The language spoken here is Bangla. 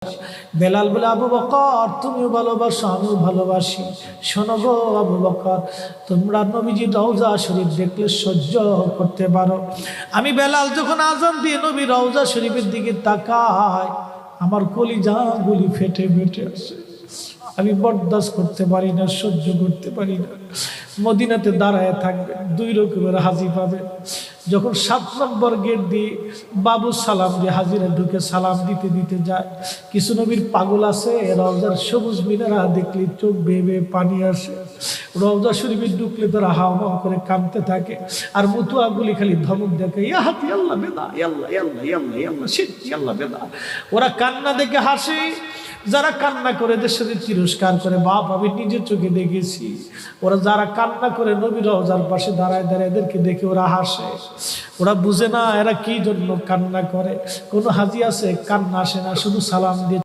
না। বেলাল বলে, আবু বকর তুমিও ভালোবাসো, আমিও ভালোবাসি। শোনো গো আবু বকর, তোমরা নবীজির রওজা শরীফ দেখলে সহ্য করতে পারো। আমি বেলাল যখন আজান দিয়ে নবীর রওজা শরীফের দিকে তাকাই, আমার কলিজা গুলি ফেটে ফেটে আসে। আমি বরদাস্ত করতে পারি না, সহ্য করতে পারি না। মদিনাতে দাঁড়ায় থাকবে, দুই রকমের হাজি পাবে। যখন 7 নম্বর গেট দিয়ে বাবু সালাম দিয়ে হাজিরা ঢুকে সালাম দিতে দিতে যায়, কিছু নবীর পাগল আছে, রওজার সবুজ মিনারা দেখলে চোখ বেয়ে বেয়ে পানি আসে। রওজা শরীফে ঢুকলে তারা হাওয়া করে কাঁদতে থাকে, আর মুতুয়াগুলি খালি ধমক দেখে, ইয়া হাতি আল্লাহ বেদা, ইয়াল্লাহ ইয়াল্লাহ ইয়াল্লাহ ইয়াল্লাহ শিট ইয়াল্লাহ বেদা। ওরা কান্না দেখে হাসে, যারা কান্না করে দেশের তিরস্কার করে। বাপ, আমি নিজের চোখে দেখেছি, ওরা যারা কান্না করে নবীর রওজার পাশে দাঁড়ায় দাঁড়ায় এদেরকে দেখে ওরা হাসে। ওরা বুঝে না এরা কি জন্য কান্না করে। কোনো হাজি আছে কান্না আসে না, শুধু সালাম দিয়ে